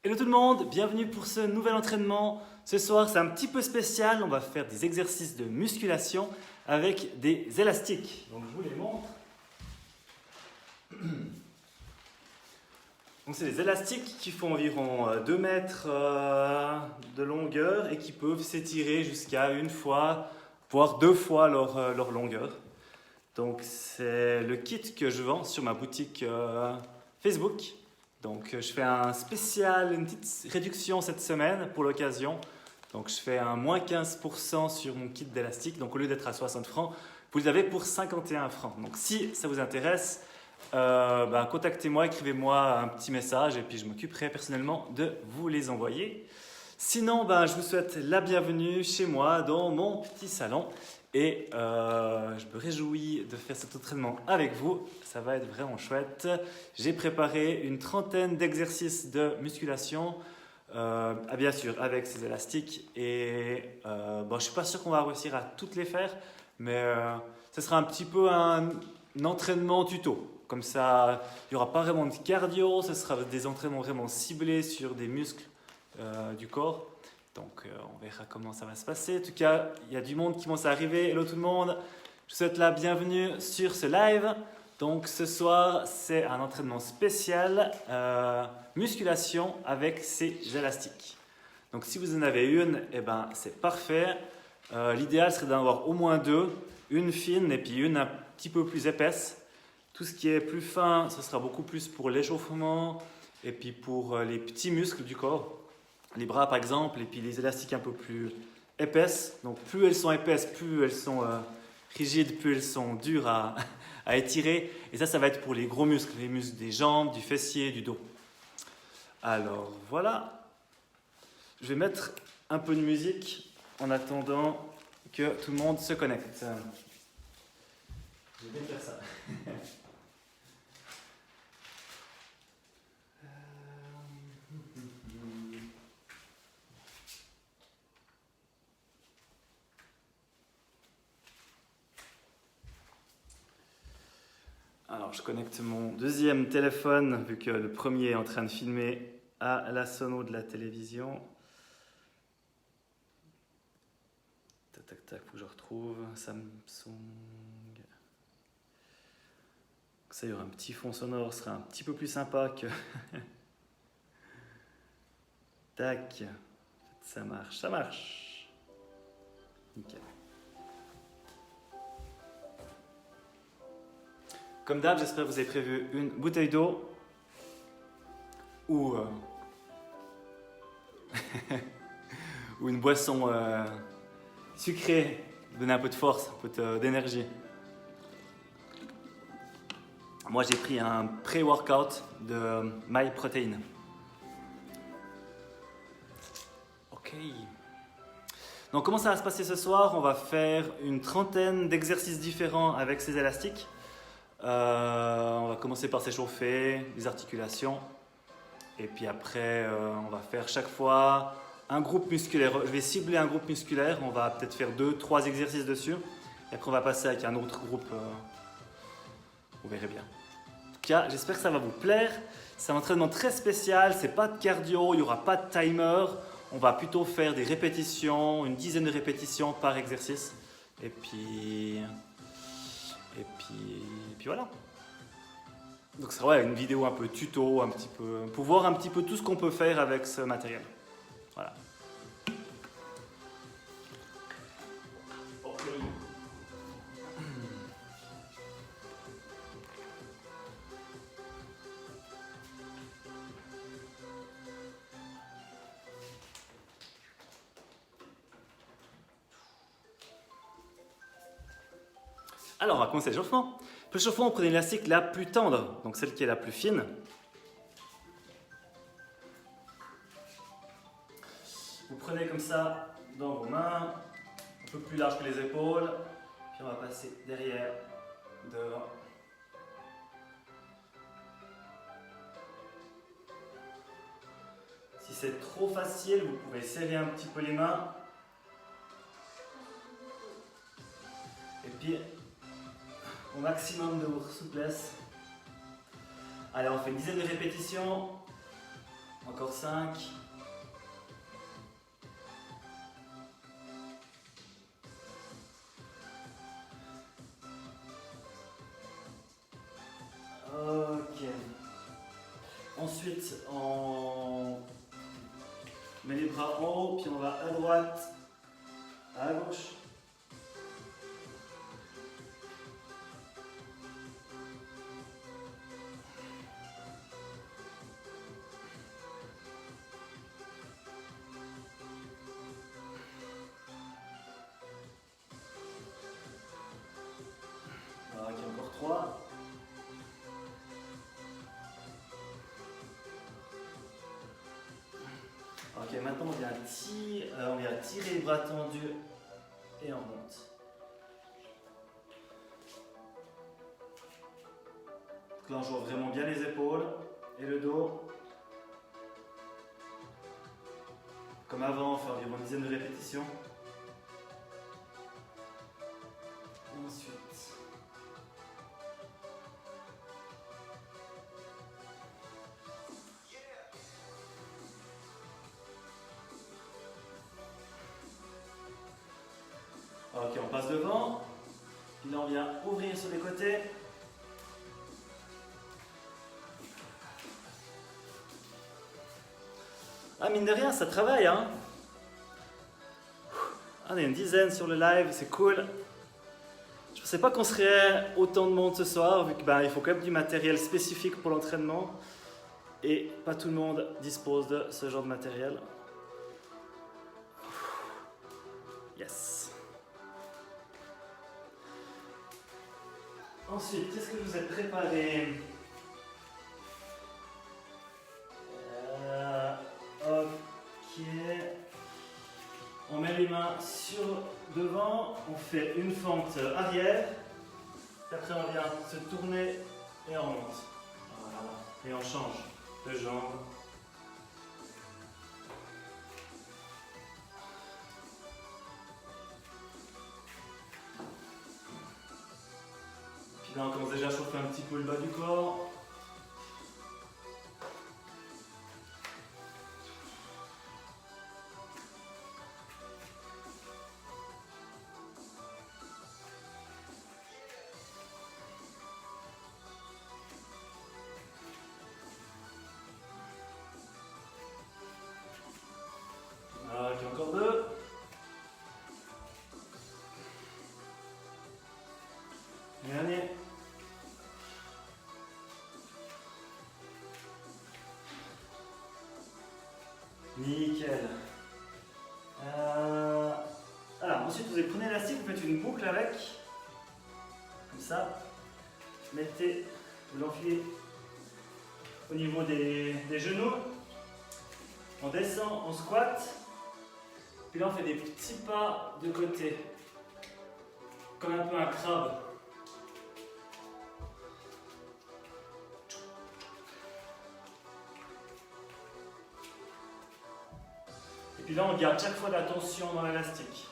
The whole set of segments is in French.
Hello tout le monde, bienvenue pour ce nouvel entraînement. Ce soir c'est un petit peu spécial, on va faire des exercices de musculation avec des élastiques. Donc je vous les montre. Donc c'est des élastiques qui font environ 2 mètres de longueur et qui peuvent s'étirer jusqu'à une fois, voire 2 fois leur longueur. Donc c'est le kit que je vends sur ma boutique Facebook. Donc je fais une petite réduction cette semaine pour l'occasion. Donc je fais un moins 15% sur mon kit d'élastique. Donc au lieu d'être à 60 francs, vous les avez pour 51 francs. Donc si ça vous intéresse, contactez-moi, écrivez-moi un petit message et puis je m'occuperai personnellement de vous les envoyer. Sinon, je vous souhaite la bienvenue chez moi dans mon petit salon et je me réjouis de faire cet entraînement avec vous. Ça va être vraiment chouette. J'ai préparé une trentaine d'exercices de musculation, bien sûr avec ces élastiques et je ne suis pas sûr qu'on va réussir à toutes les faire, mais ce sera un petit peu un entraînement tuto. Comme ça, il n'y aura pas vraiment de cardio, ce sera des entraînements vraiment ciblés sur des muscles du corps. Donc on verra comment ça va se passer. En tout cas, il y a du monde qui commence à arriver. Hello tout le monde, je vous souhaite la bienvenue sur ce live. Donc ce soir, c'est un entraînement spécial musculation avec ces élastiques. Donc si vous en avez une, c'est parfait. L'idéal serait d'en avoir au moins deux, une fine et puis une un petit peu plus épaisse. Tout ce qui est plus fin, ce sera beaucoup plus pour l'échauffement et puis pour les petits muscles du corps, les bras par exemple, et puis les élastiques un peu plus épaisses. Donc plus elles sont épaisses, plus elles sont rigides, plus elles sont dures à étirer. Et ça va être pour les gros muscles, les muscles des jambes, du fessier, du dos. Alors voilà, je vais mettre un peu de musique en attendant que tout le monde se connecte. Je vais bien faire ça. Alors, je connecte mon deuxième téléphone, vu que le premier est en train de filmer à la sono de la télévision. Tac, tac, tac, faut que je retrouve Samsung. Ça, il y aura un petit fond sonore, ce sera un petit peu plus sympa que... Tac, ça marche, ça marche. Nickel. Comme d'hab, j'espère que vous avez prévu une bouteille d'eau ou, ou une boisson sucrée, donner un peu de force, un peu d'énergie. Moi, j'ai pris un pré-workout de MyProtein. Ok. Donc, comment ça va se passer ce soir? On va faire une trentaine d'exercices différents avec ces élastiques. On va commencer par s'échauffer, les articulations. Et puis après, on va faire chaque fois un groupe musculaire. Je vais cibler un groupe musculaire. On va peut-être faire 2-3 exercices dessus. Et après, on va passer avec un autre groupe. Vous verrez bien. En tout cas, j'espère que ça va vous plaire. C'est un entraînement très spécial. C'est pas de cardio, il n'y aura pas de timer. On va plutôt faire des répétitions, une dizaine de répétitions par exercice. Et puis voilà. Donc c'est vrai, une vidéo un peu tuto, un petit peu, pour voir un petit peu tout ce qu'on peut faire avec ce matériel. Voilà. Alors on va commencer l'échauffement. Pour l'échauffement, on prend l'élastique la plus tendre, donc celle qui est la plus fine. Vous prenez comme ça dans vos mains, un peu plus large que les épaules, puis on va passer derrière, devant. Si c'est trop facile, vous pouvez serrer un petit peu les mains. Et puis, au maximum de votre souplesse. Allez, on fait une dizaine de répétitions. Encore 5. Ok. Ensuite, on met les bras en haut, puis on va à droite, à gauche. Ok, encore 3. Ok, maintenant on vient tirer les bras tendus et on remonte. Donc là on joue vraiment bien les épaules et le dos. Comme avant, on fait environ une dizaine de répétitions. Et ensuite. Ok, on passe devant. Puis là, on vient ouvrir sur les côtés. Ah, mine de rien, ça travaille, hein. On est une dizaine sur le live, c'est cool. Je pensais pas qu'on serait autant de monde ce soir, vu qu'il faut quand même du matériel spécifique pour l'entraînement. Et pas tout le monde dispose de ce genre de matériel. Yes. Ensuite, qu'est-ce que je vous ai préparé? Ok. On met les mains sur devant, on fait une fente arrière. Puis après, on vient se tourner et on remonte. Voilà. Et on change de jambe. Puis là, on commence déjà à chauffer un petit peu le bas du corps. Ok, encore 2. Dernier. Nickel. Alors, ensuite, vous prenez l'élastique, vous faites une boucle avec. Comme ça. Mettez, vous l'enfilez au niveau des genoux. On descend, on squatte. Puis là, on fait des petits pas de côté. Comme un peu un crabe. Et puis là, on garde chaque fois de la tension dans l'élastique.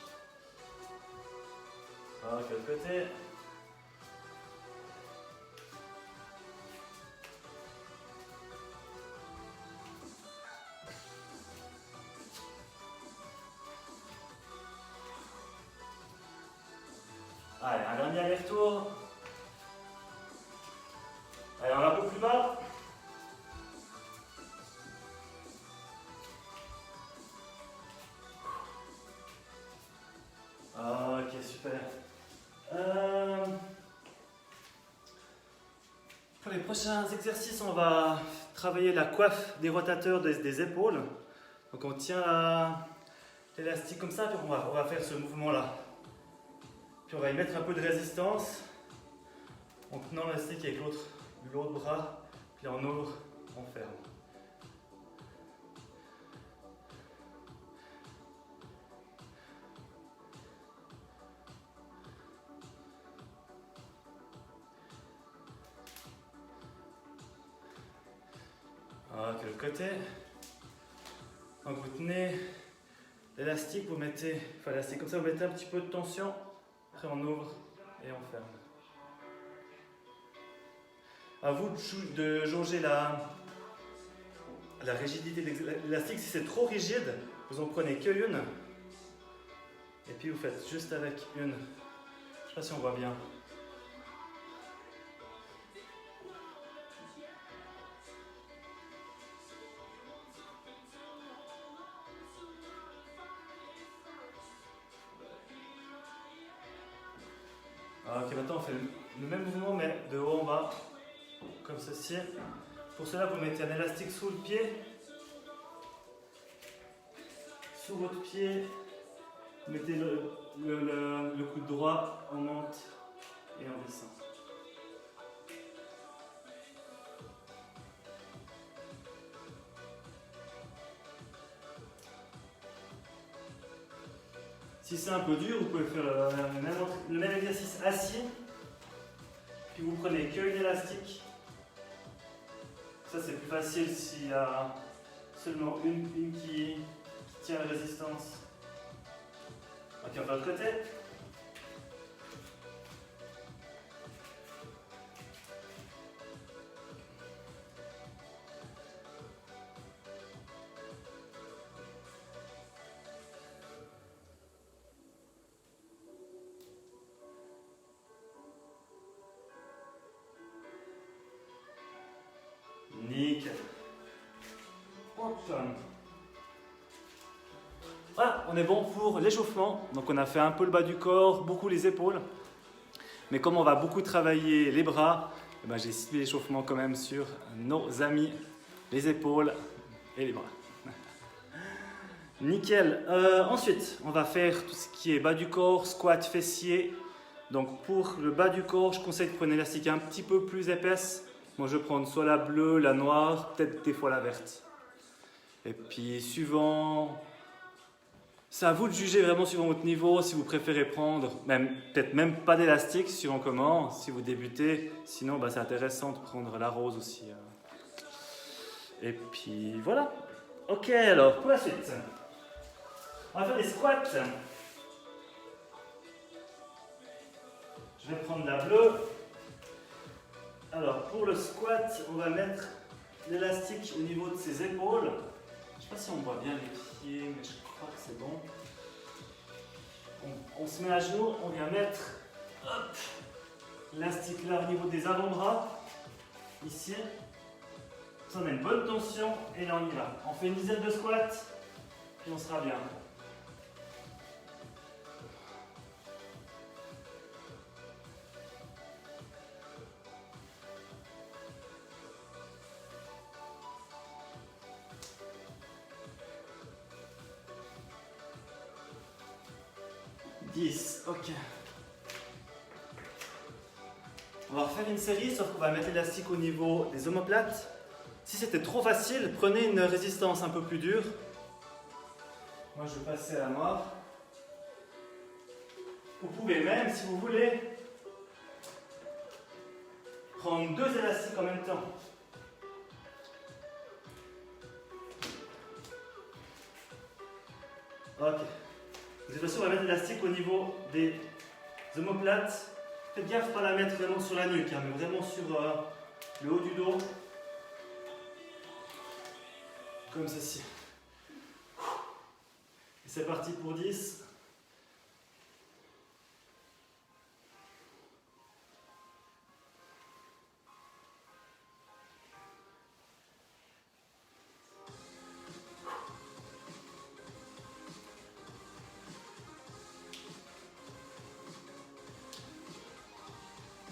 Ok, de l'autre côté. Allez, un dernier aller-retour. Allez, on va un peu plus bas. Ok, super. Pour les prochains exercices, on va travailler la coiffe des rotateurs des épaules. Donc on tient l'élastique comme ça, puis on va faire ce mouvement-là. Puis on va y mettre un peu de résistance en tenant l'élastique avec l'autre bras, puis on ouvre, on ferme. Ok, le côté. Donc vous tenez l'élastique, vous mettez, l'élastique comme ça, vous mettez un petit peu de tension, après on ouvre et on ferme. À vous de jauger la rigidité de l'élastique. Si c'est trop rigide, vous en prenez qu'une. Et puis vous faites juste avec une. Je sais pas si on voit bien. Ok, maintenant on fait le même mouvement mais de haut en bas, comme ceci. Pour cela, vous mettez un élastique sous le pied. Sous votre pied, mettez le coude droit, on monte et on descend. Si c'est un peu dur, vous pouvez faire le même exercice assis. Puis vous prenez qu'une élastique. Ça c'est plus facile s'il y a seulement une qui tient la résistance. Ok, on va de l'autre côté. Nickel. Hop. Voilà, on est bon pour l'échauffement. Donc on a fait un peu le bas du corps, beaucoup les épaules. Mais comme on va beaucoup travailler les bras, eh ben, j'ai ciblé l'échauffement quand même sur nos amis, les épaules et les bras. Nickel. Ensuite, on va faire tout ce qui est bas du corps, squat, fessier. Donc pour le bas du corps, je conseille de prendre une élastique un petit peu plus épaisse. Moi je vais prendre soit la bleue, la noire, peut-être des fois la verte. Et puis suivant... C'est à vous de juger vraiment suivant votre niveau, si vous préférez prendre, peut-être même pas d'élastique, suivant comment, si vous débutez. Sinon, bah, c'est intéressant de prendre la rose aussi. Et puis voilà. Ok, alors pour la suite, on va faire des squats. Je vais prendre la bleue. Alors pour le squat, on va mettre l'élastique au niveau de ses épaules. Je ne sais pas si on voit bien les pieds, mais je crois que c'est bon. On se met à genoux, on vient mettre l'élastique là au niveau des avant-bras, ici. Ça, on a une bonne tension et là on y va. On fait une dizaine de squats, puis on sera bien. Ok. On va refaire une série, sauf qu'on va mettre l'élastique au niveau des omoplates. Si c'était trop facile, prenez une résistance un peu plus dure. Moi, je vais passer à la noire. Vous pouvez même, si vous voulez, prendre deux élastiques en même temps. Ok. De toute façon, on va mettre l'élastique au niveau des omoplates. Faites gaffe de ne pas la mettre vraiment sur la nuque, hein, mais vraiment sur le haut du dos. Comme ceci. Et c'est parti pour 10.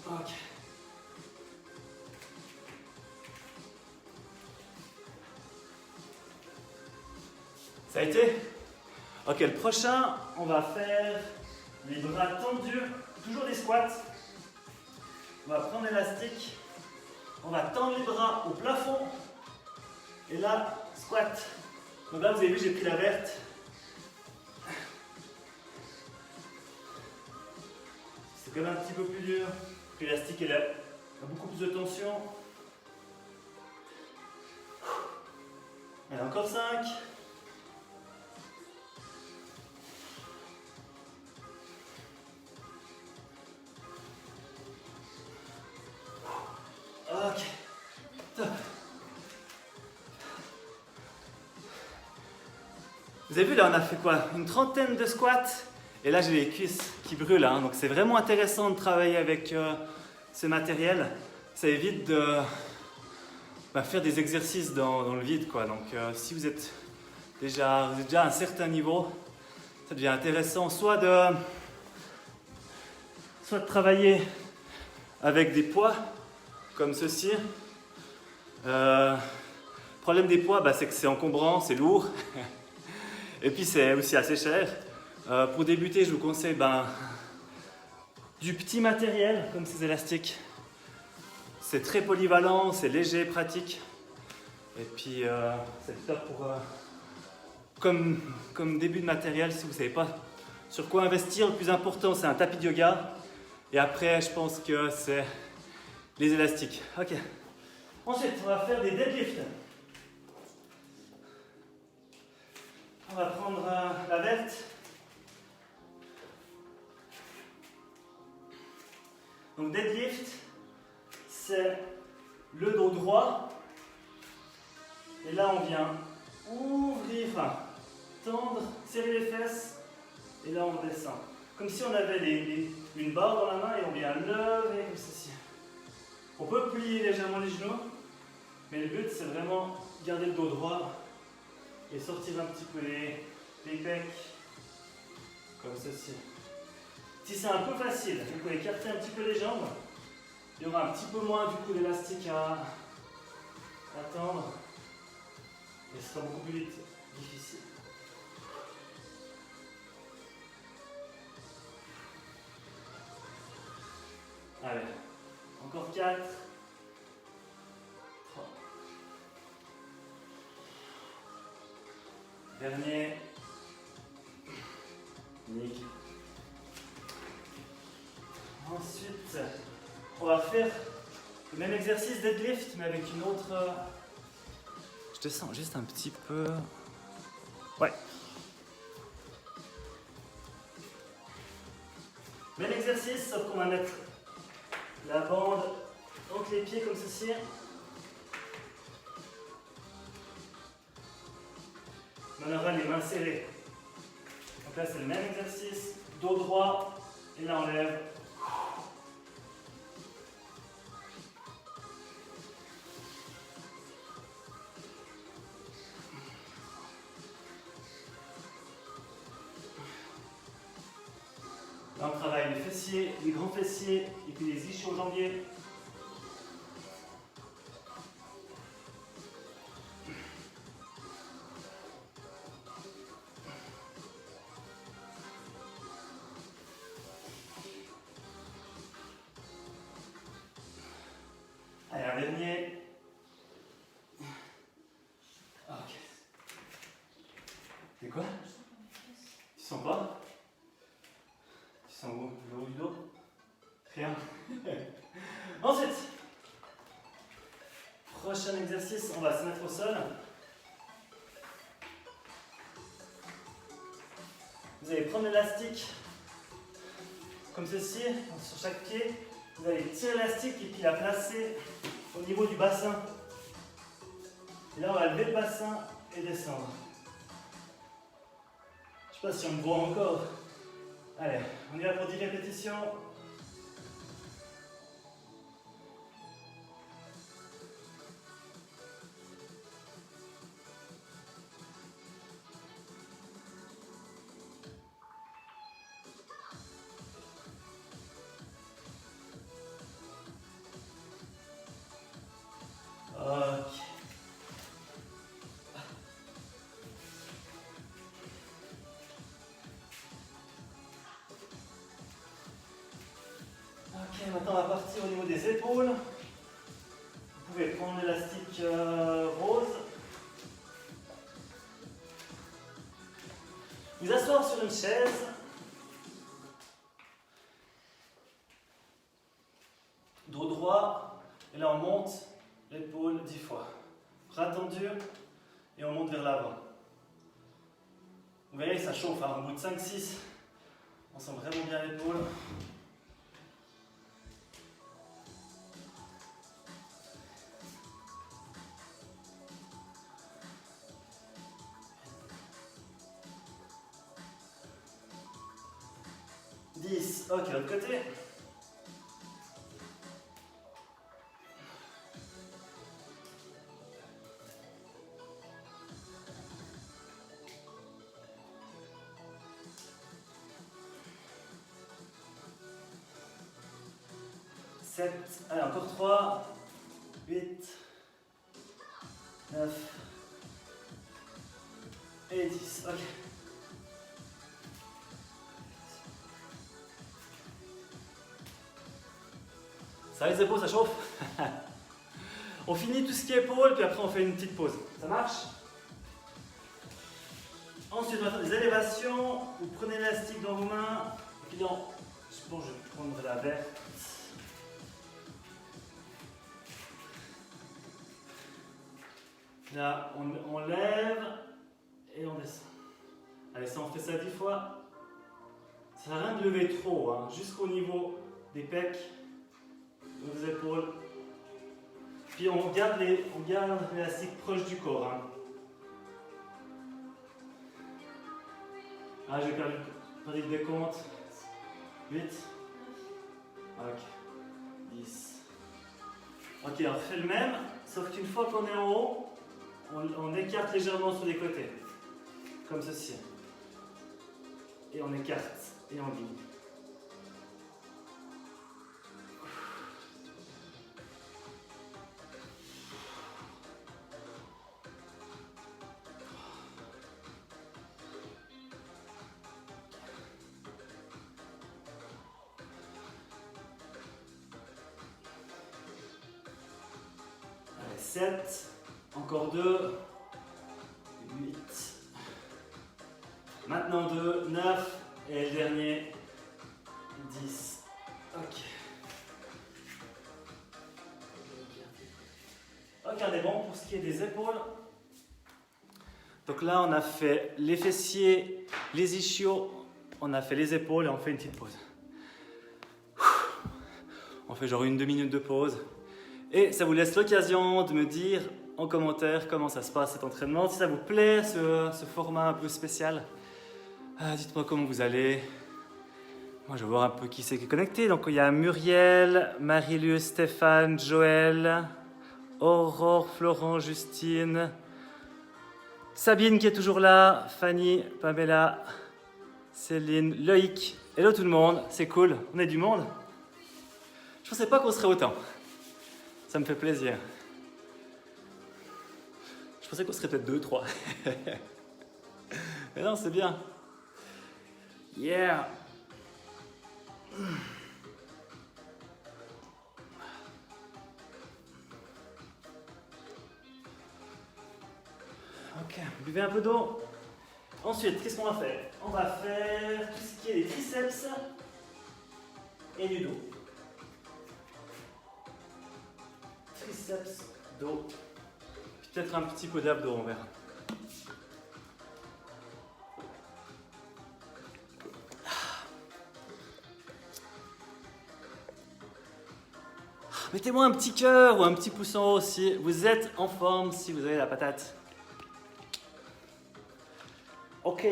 Ok. Ça a été? Ok, le prochain, on va faire les bras tendus, toujours des squats. On va prendre l'élastique, on va tendre les bras au plafond, et là, squat. Donc là, vous avez vu, j'ai pris la verte. C'est quand même un petit peu plus dur. L'élastique, elle a beaucoup plus de tension. Allez, encore 5. Ok. Top. Vous avez vu là, on a fait quoi? Une trentaine de squats. Et là, j'ai les cuisses qui brûlent. Hein. Donc, c'est vraiment intéressant de travailler avec ce matériel. Ça évite de faire des exercices dans le vide, quoi. Donc, si vous êtes déjà à un certain niveau, ça devient intéressant soit de travailler avec des poids comme ceci. Le problème des poids, c'est que c'est encombrant, c'est lourd. Et puis c'est aussi assez cher. Pour débuter, je vous conseille du petit matériel comme ces élastiques. C'est très polyvalent, c'est léger, pratique. Et puis c'est top pour comme début de matériel si vous ne savez pas sur quoi investir. Le plus important, c'est un tapis de yoga. Et après, je pense que c'est les élastiques. Ok. Ensuite, on va faire des deadlifts. On va prendre la verte. Donc deadlift, c'est le dos droit. Et là, on vient ouvrir, tendre, serrer les fesses. Et là, on descend. Comme si on avait une barre dans la main et on vient lever comme ceci. On peut plier légèrement les genoux, mais le but, c'est vraiment garder le dos droit et sortir un petit peu les pecs, comme ceci. Si c'est un peu facile, vous pouvez écarter un petit peu les jambes. Il y aura un petit peu moins du coup d'élastique à tendre. Et ce sera beaucoup plus vite difficile. Allez, encore 4. 3. Dernier. Nickel. Ensuite, on va faire le même exercice deadlift, mais avec une autre... Je descends juste un petit peu... Ouais. Même exercice, sauf qu'on va mettre la bande entre les pieds comme ceci. On aura les mains serrées. Donc là, c'est le même exercice. Dos droit, et là, on lève. Là, on travaille les fessiers, les grands fessiers, et puis les ischio-jambiers. Allez, un dernier. Ok. C'est quoi? Tu sens pas? Tu sens où? Le haut du dos? Rien. Ensuite, prochain exercice, on va se mettre au sol. Vous allez prendre l'élastique comme ceci, sur chaque pied. Vous allez tirer l'élastique et puis la placer au niveau du bassin. Et là, on va lever le bassin et descendre. Je ne sais pas si on me voit encore. Allez, on y va pour 10 répétitions. Ok, maintenant on va partir au niveau des épaules. Vous pouvez prendre l'élastique rose. Vous asseoir sur une chaise. Dos droit. Et là on monte l'épaule 10 fois. Bras tendus et on monte vers l'avant. Vous voyez, ça chauffe, hein. Au bout de 5-6, on sent vraiment bien l'épaule. 10. Ok, l'autre côté. Allez, encore 3, 8, 9 et 10. Ok. Ça va les épaules, ça chauffe. On finit tout ce qui est épaules, puis après on fait une petite pause. Ça marche? Ensuite, on va faire des élévations. Vous prenez l'élastique dans vos mains. Et puis je pense que je vais prendre la verte. Là, on lève et on descend. Allez, ça, on fait ça 10 fois. Ça sert à rien de lever trop, hein, jusqu'au niveau des pecs, des épaules. Puis on garde l'élastique proche du corps. Hein. Ah, j'ai perdu le décompte. 8. Ok. 10. Ok, on refait le même, sauf qu'une fois qu'on est en haut, on écarte légèrement sur les côtés, comme ceci. Et on écarte et on glisse. Allez, 7. Encore 2, 8, maintenant 2, 9, et le dernier, 10. Ok. Ok, on est bon pour ce qui est des épaules. Donc là, on a fait les fessiers, les ischios, on a fait les épaules et on fait une petite pause. On fait genre une 2 minutes de pause. Et ça vous laisse l'occasion de me dire en commentaire comment ça se passe cet entraînement. Si ça vous plaît, ce format un peu spécial, dites-moi comment vous allez. Moi, je vais voir un peu qui c'est qui est connecté. Donc, il y a Muriel, Marie-Lue, Stéphane, Joël, Aurore, Florent, Justine, Sabine qui est toujours là, Fanny, Pamela, Céline, Loïc. Hello tout le monde, c'est cool, on est du monde. Je pensais pas qu'on serait autant. Ça me fait plaisir. Je pensais qu'on serait peut-être 2, 3. Mais non, c'est bien. Yeah. Ok, buvez un peu d'eau. Ensuite, qu'est-ce qu'on va faire? On va faire tout ce qui est des triceps et du dos. Triceps, dos. Peut-être un petit peu d'abdos, on verra. Mettez-moi un petit cœur ou un petit pouce en haut si vous êtes en forme, si vous avez la patate. Ok.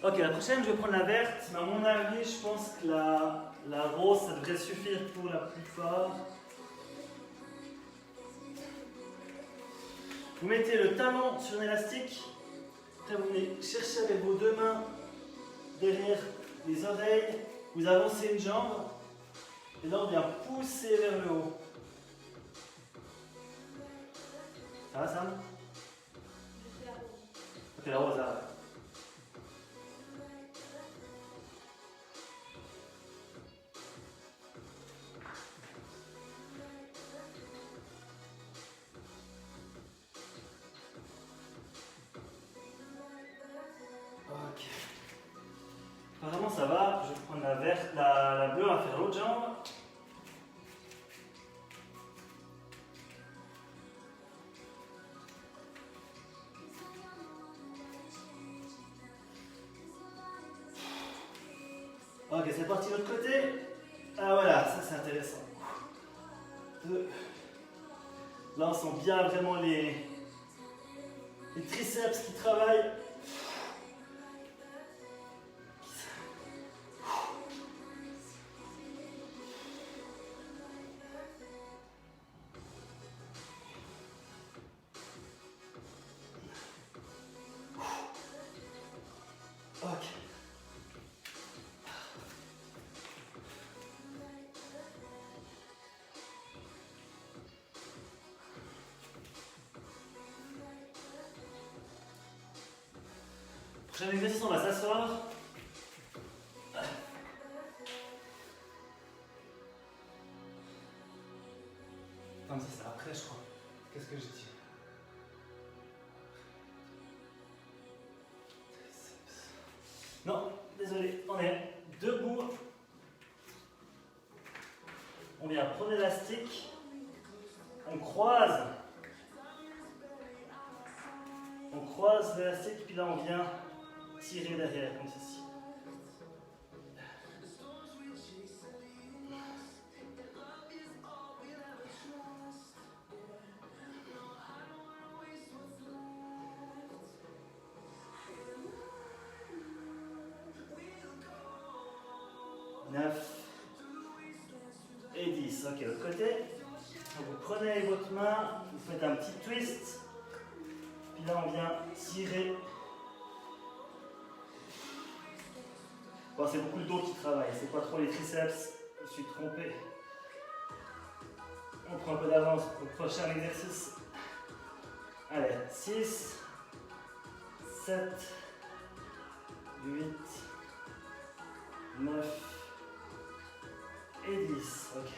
Ok, la prochaine, je vais prendre la verte, mais à mon avis, je pense que la rose, ça devrait suffire pour la plupart. Vous mettez le talon sur un élastique, après vous venez chercher avec vos deux mains derrière les oreilles, vous avancez une jambe, et là on vient pousser vers le haut. Ça va, Sam? Ok, la rose, là. Ok. Apparemment ça va, je vais prendre la verte, la bleue, on va faire l'autre jambe. Ok, c'est parti de l'autre côté. Ah voilà, ça c'est intéressant. 2. Là on sent bien vraiment les triceps qui travaillent. Ok. Prochain exercice, on va s'asseoir. Non, ça c'est après, je crois. Qu'est-ce que je dis? Non, désolé, on est debout. On vient prendre l'élastique. On croise. On croise l'élastique, puis là on vient tirer derrière, comme ceci. Et 10. Ok, l'autre côté. Donc vous prenez votre main, vous faites un petit twist. Puis là, on vient tirer. Bon, c'est beaucoup le dos qui travaille, c'est pas trop les triceps. Je me suis trompé. On prend un peu d'avance pour le prochain exercice. Allez, 6, 7, 8, 9 et 10. Ok.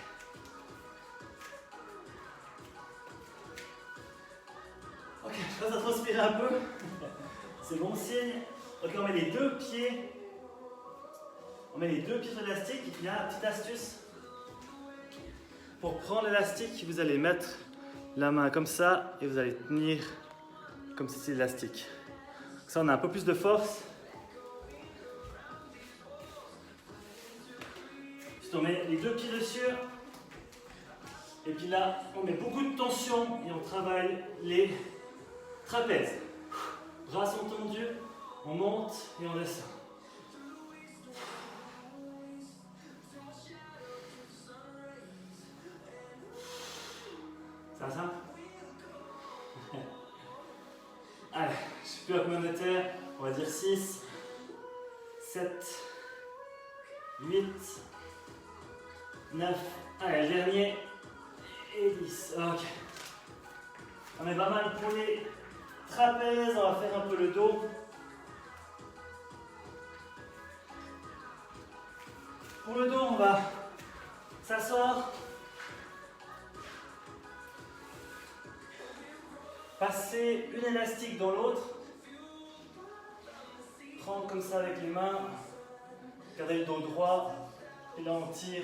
Ok, je pense à transpirer un peu. C'est bon signe. Ok, on met les deux pieds. On met les deux pieds sur l'élastique. Il y a une petite astuce. Pour prendre l'élastique, vous allez mettre la main comme ça et vous allez tenir comme si c'était l'élastique. Ça, on a un peu plus de force. Ensuite, on met les deux pieds dessus. Et puis là, on met beaucoup de tension et on travaille les trapèzes. Bras sont tendus, on monte et on descend. Ça va ça? Allez, je suis plus à combien de terre, on va dire 6, 7, 8, 9, allez, le dernier, et 10. Ok. On est pas mal pour les trapèzes, on va faire un peu le dos. Pour le dos, on va s'asseoir. Passer une élastique dans l'autre. Prendre comme ça avec les mains. Garder le dos droit. Et là, on tire.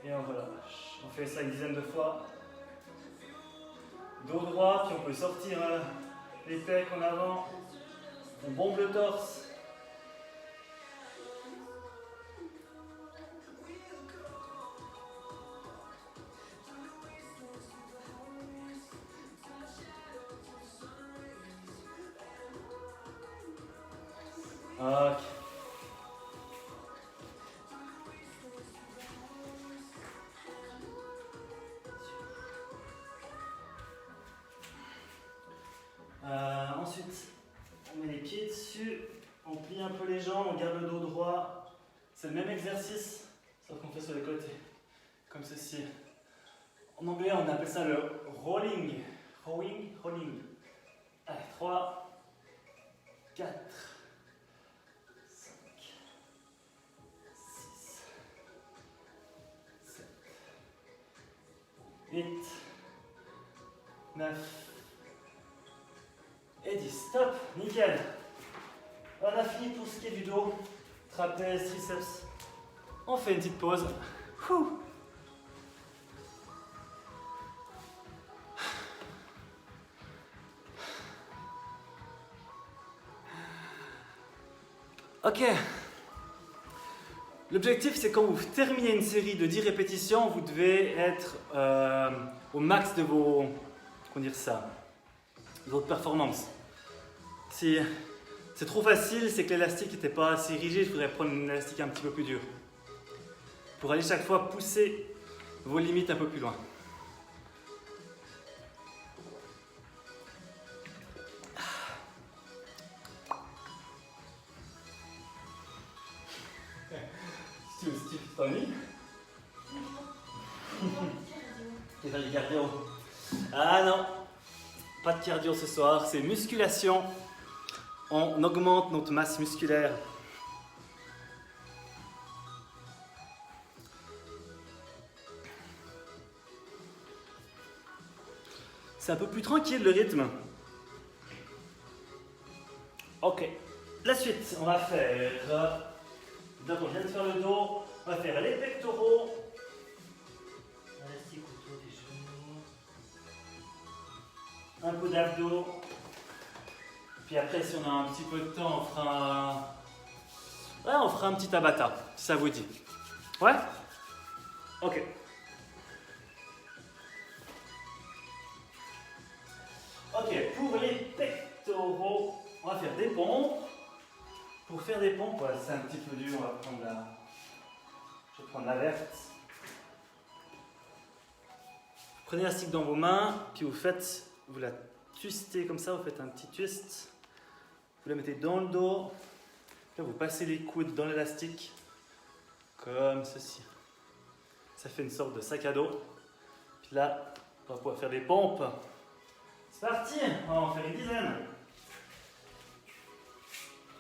Et on relâche. On fait ça une dizaine de fois. Dos droit, puis on peut sortir les pecs en avant. On bombe le torse. Ok. Ensuite, on met les pieds dessus, on plie un peu les jambes, on garde le dos droit. C'est le même exercice, sauf qu'on fait sur les côtés, comme ceci. En anglais, on appelle ça le rolling. Rolling. Allez, 3, 4, 5, 6, 7, 8, 9 et 10. Stop, nickel. On a fini pour ce qui est du dos, trapèze, triceps. On fait une petite pause. Ouh. Ok. L'objectif, c'est quand vous terminez une série de 10 répétitions, vous devez être au max de vos, comment dire ça, de votre performance. Si c'est trop facile, c'est que l'élastique n'était pas assez rigide, il faudrait prendre un élastique un petit peu plus dur. Pour aller chaque fois pousser vos limites un peu plus loin. Steve, tu t'ennuies? Tu fais du cardio? Ah non, pas de cardio ce soir, c'est musculation. On augmente notre masse musculaire. C'est un peu plus tranquille le rythme. Ok, la suite, on va faire... Donc on vient de faire le dos, on va faire les pectoraux. Élastique autour des genoux. Un peu d'abdos. Puis après, si on a un petit peu de temps, on fera un petit tabata, si ça vous dit. Ouais? Ok. Ok, pour les pectoraux, on va faire des pompes. Pour faire des pompes, ouais, c'est un petit peu dur, on va prendre je vais prendre la verte. Prenez la stick dans vos mains, puis vous la twistez comme ça, vous faites un petit twist. Vous la mettez dans le dos, puis là vous passez les coudes dans l'élastique, comme ceci. Ça fait une sorte de sac à dos. Puis là, on va pouvoir faire des pompes. C'est parti, on va en faire une dizaine.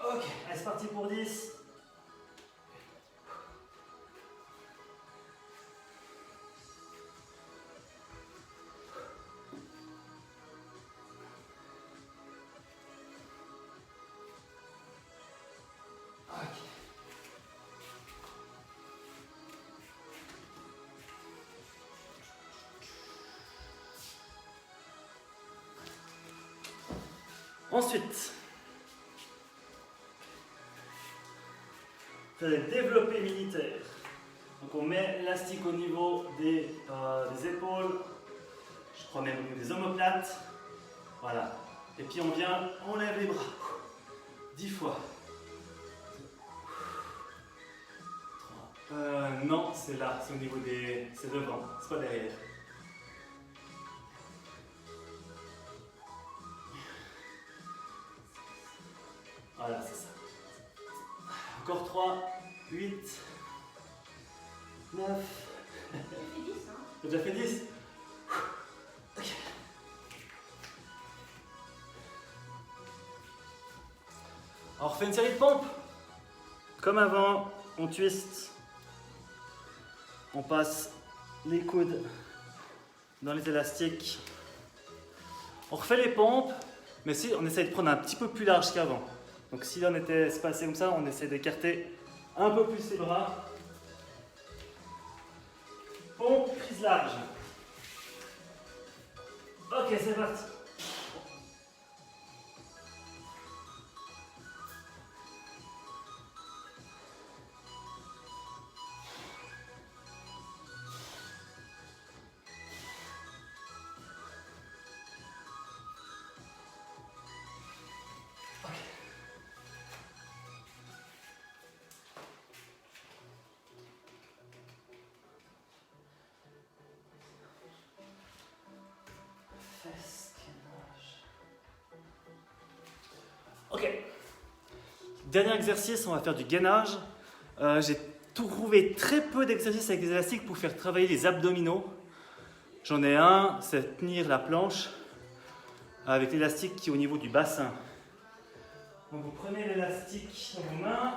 Ok, allez, c'est parti pour 10. Ensuite, faire des développés militaires. Donc on met l'élastique au niveau des épaules, je crois même au niveau des omoplates. Voilà. Et puis on lève les bras. 10 fois. Non, c'est là, c'est au niveau des... c'est devant, c'est pas derrière. Voilà, c'est ça. Encore 3, 8, 9. J'ai fait 10, hein. T'as déjà fait 10? Ok. Alors, on refait une série de pompes. Comme avant, on twist. On passe les coudes dans les élastiques. On refait les pompes, mais si on essaye de prendre un petit peu plus large qu'avant. Donc si on était espacé comme ça, on essaie d'écarter un peu plus les bras. Pompe, prise large. Ok, c'est parti. Ok. Dernier exercice, on va faire du gainage. J'ai trouvé très peu d'exercices avec des élastiques pour faire travailler les abdominaux. J'en ai un, c'est tenir la planche avec l'élastique qui est au niveau du bassin. Donc vous prenez l'élastique dans vos mains.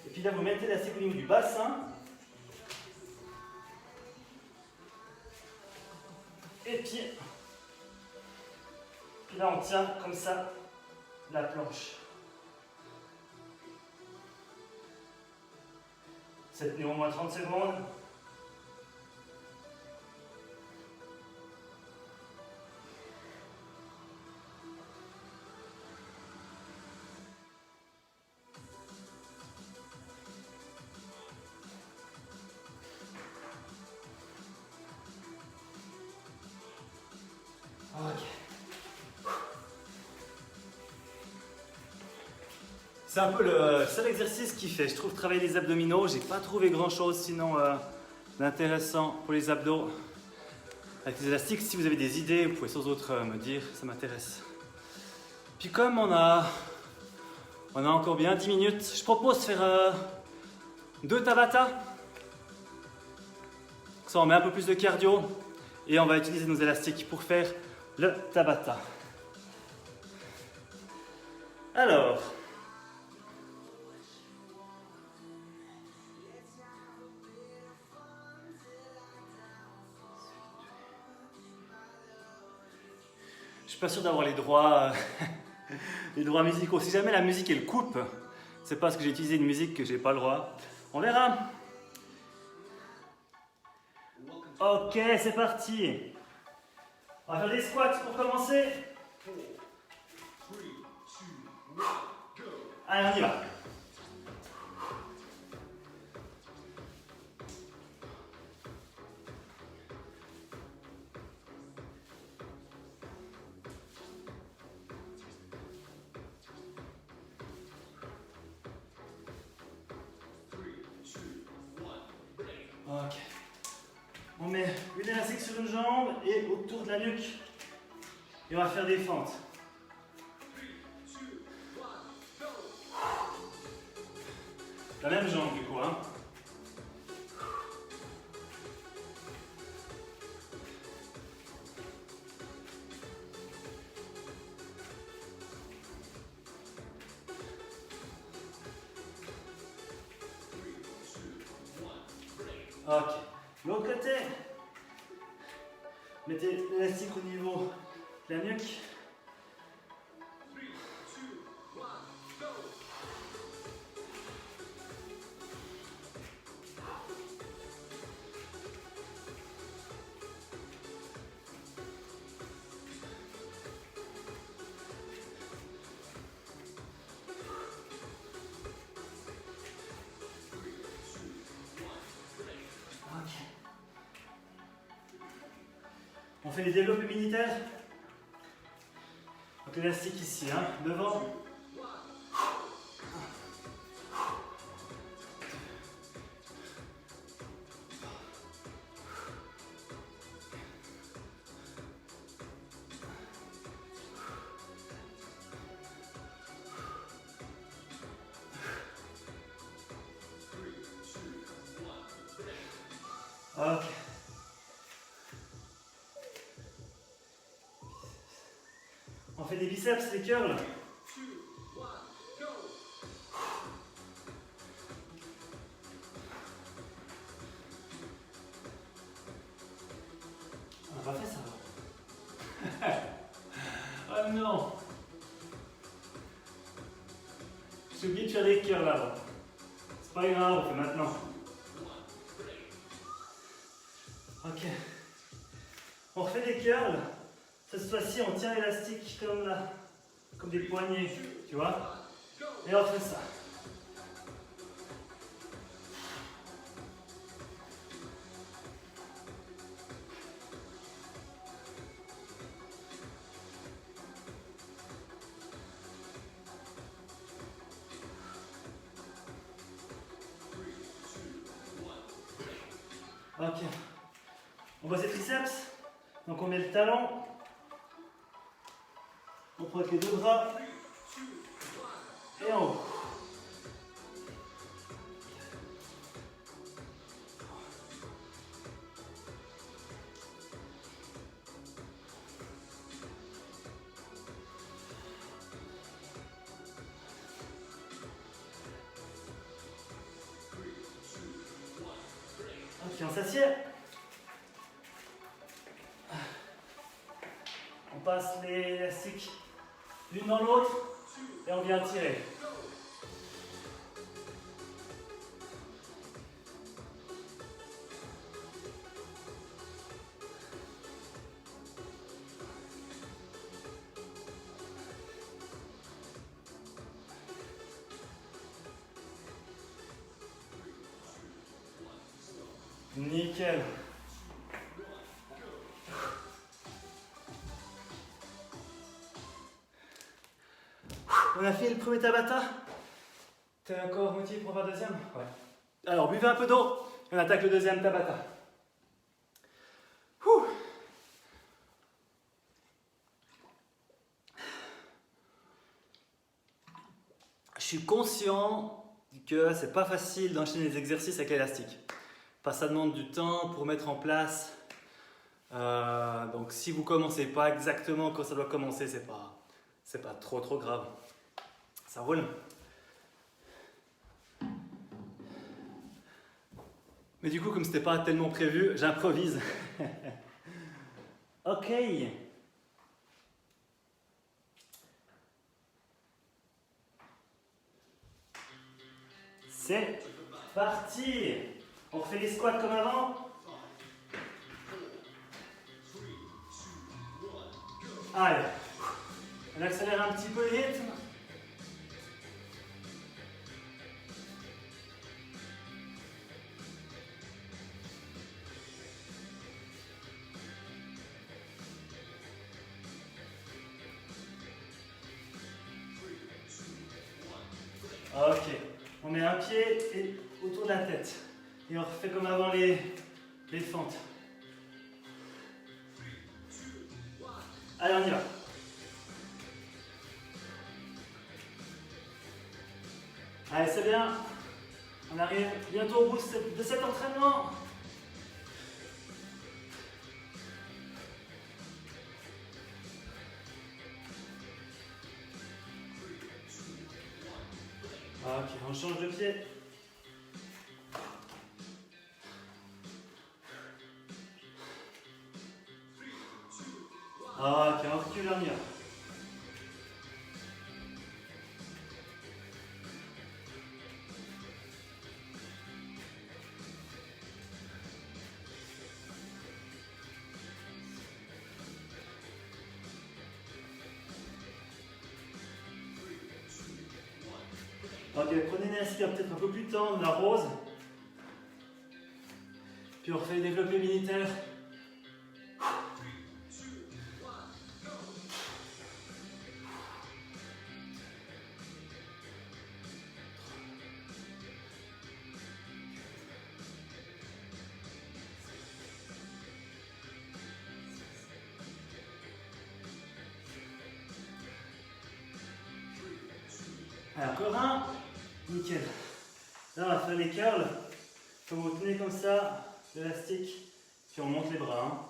Et puis là, vous mettez l'élastique au niveau du bassin. Et puis là, on tient comme ça la planche. C'est tenu au moins 30 secondes. Ok. C'est un peu le seul exercice qui fait, je trouve, travailler les abdominaux. J'ai pas trouvé grand chose sinon d'intéressant pour les abdos. Avec les élastiques, si vous avez des idées, vous pouvez sans autre me dire, ça m'intéresse. Puis comme on a encore bien 10 minutes, je propose de faire 2 Tabata. Ça, on met un peu plus de cardio et on va utiliser nos élastiques pour faire le Tabata. Alors, je suis pas sûr d'avoir les droits, les droits musicaux. Si jamais la musique elle coupe, c'est parce que j'ai utilisé une musique que j'ai pas le droit. On verra. Ok, c'est parti. On va faire des squats pour commencer. Allez, on y va. Ok. On met une élastique sur une jambe et autour de la nuque. Et on va faire des fentes. La même jambe du coup, hein. Ok. L'autre côté. Mettez l'élastique au niveau de la nuque. On fait les développés militaires. Donc l'élastique ici, hein, devant. Ok. On fait des biceps, des curls. On n'a pas fait ça. Oh non. J'ai oublié de faire des curls là. C'est pas grave, on fait maintenant. Ok. On refait des curls. Cette fois-ci, on tient l'élastique comme là, comme des poignets, tu vois. Et on fait ça. Ok. On bosse les triceps. Donc on met le talon. On prend avec les deux bras. Et en haut. Ok, on s'assied. On passe les élastiques l'une dans l'autre et on vient tirer. Nickel. On a fait le premier Tabata. T'es encore motivé pour faire le deuxième? Ouais. Alors, buvez un peu d'eau et on attaque le deuxième Tabata. Ouh. Je suis conscient que c'est pas facile d'enchaîner les exercices avec l'élastique. Ça demande du temps pour mettre en place. Donc si vous commencez pas exactement quand ça doit commencer, c'est pas trop grave. Ça roule. Mais du coup, comme c'était pas tellement prévu, j'improvise. Ok. C'est parti. On refait les squats comme avant. Allez, on accélère un petit peu le rythme. Ok, on met un pied autour de la tête et on refait comme avant les fentes. Allez, on y va. Allez, c'est bien. On arrive bientôt au bout de cet entraînement. Ok, on change de pied. Ok, on recule, on y va. Ok, prenez une inspire peut-être un peu plus tendre, la rose. Puis on refait le développé militaire. Allez, encore un. Nickel. Là, on va faire les curls. Faut vous tenez comme ça, l'élastique, puis on monte les bras.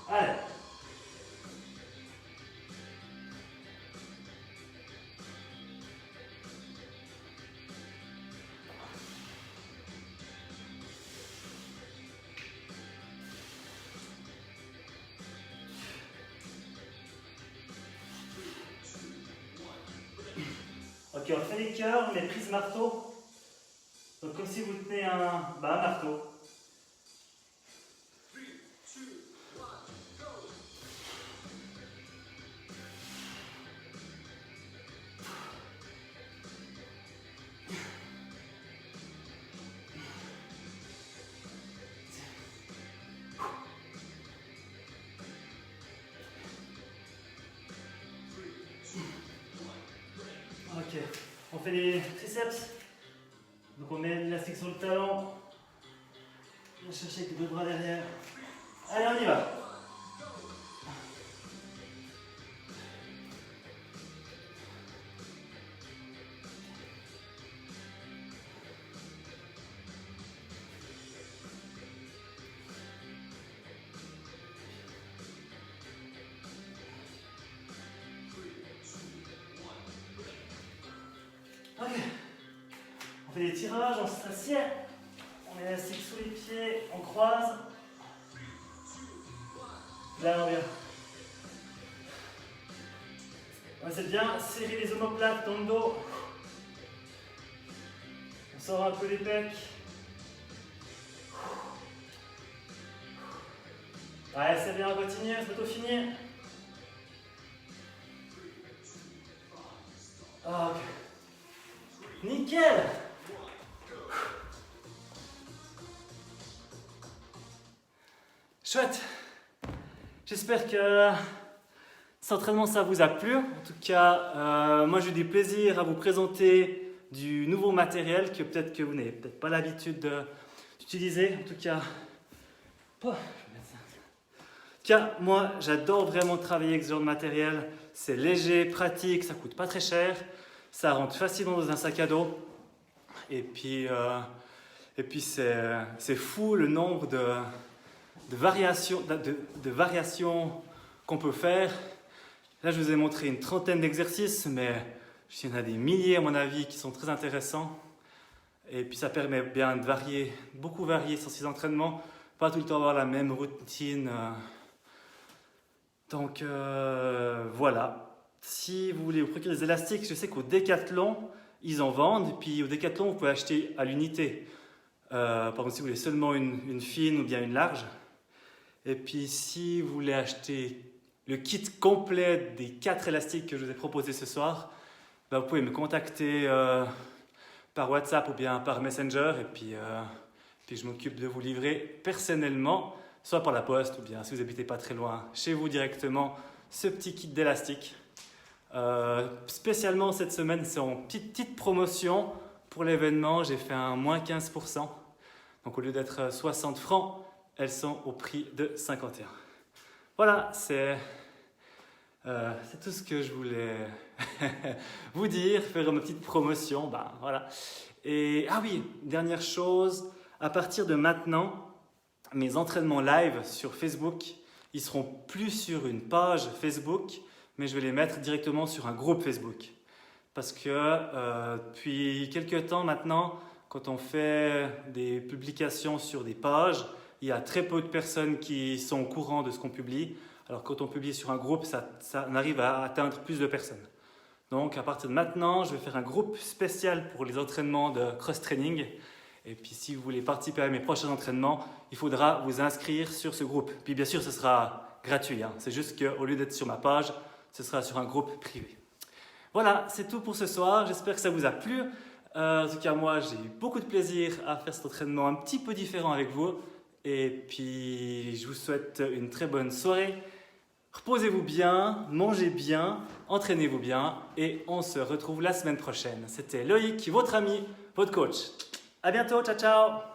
Allez. Ok, on fait les curls, mais prise marteau. Donc comme si vous tenez un marteau. Ok, on fait les triceps. Donc on met l'élastique sur le talon. On va chercher avec les deux bras derrière. Allez, on y va. Ok. On fait des tirages, on s'assied. On met l'élastique sous les pieds, on croise. Là, on vient. C'est bien, serrer les omoplates dans le dos. On sort un peu les pecs. Ouais, c'est bien, on continue, c'est bientôt fini. Ok. Nickel! Chouette! J'espère que cet entraînement ça vous a plu. En tout cas, moi j'ai eu du plaisir à vous présenter du nouveau matériel que peut-être que vous n'avez peut-être pas l'habitude d'utiliser. En tout cas, moi j'adore vraiment travailler avec ce genre de matériel. C'est léger, pratique, ça coûte pas très cher, ça rentre facilement dans un sac à dos. Et puis c'est fou le nombre de variations qu'on peut faire. Là, je vous ai montré une trentaine d'exercices, mais il y en a des milliers à mon avis qui sont très intéressants. Et puis ça permet bien de varier, beaucoup varier sur ces entraînements, pas tout le temps avoir la même routine. Donc voilà. Si vous voulez vous procurer des élastiques, je sais qu'au Decathlon, ils en vendent. Puis au Decathlon, vous pouvez acheter à l'unité. Par exemple, si vous voulez seulement une fine ou bien une large. Et puis si vous voulez acheter le kit complet des 4 élastiques que je vous ai proposés ce soir, ben vous pouvez me contacter par WhatsApp ou bien par Messenger. Et puis je m'occupe de vous livrer personnellement, soit par la poste ou bien si vous n'habitez pas très loin, chez vous directement, ce petit kit d'élastique. Spécialement cette semaine, c'est en petite promotion pour l'événement. J'ai fait un moins 15%. Donc au lieu d'être 60 francs, elles sont au prix de 51. Voilà, c'est tout ce que je voulais vous dire, faire une petite promotion. Ben, voilà. Et ah oui, dernière chose, à partir de maintenant, mes entraînements live sur Facebook, ils seront plus sur une page Facebook, mais je vais les mettre directement sur un groupe Facebook. Parce que depuis quelques temps maintenant, quand on fait des publications sur des pages, il y a très peu de personnes qui sont au courant de ce qu'on publie. Alors quand on publie sur un groupe, ça arrive à atteindre plus de personnes. Donc à partir de maintenant, je vais faire un groupe spécial pour les entraînements de cross-training. Et puis si vous voulez participer à mes prochains entraînements, il faudra vous inscrire sur ce groupe. Puis bien sûr, ce sera gratuit. C'est juste qu'au lieu d'être sur ma page, ce sera sur un groupe privé. Voilà, c'est tout pour ce soir. J'espère que ça vous a plu. En tout cas, moi, j'ai eu beaucoup de plaisir à faire cet entraînement un petit peu différent avec vous. Et puis, je vous souhaite une très bonne soirée. Reposez-vous bien, mangez bien, entraînez-vous bien. Et on se retrouve la semaine prochaine. C'était Loïc, votre ami, votre coach. À bientôt, ciao, ciao!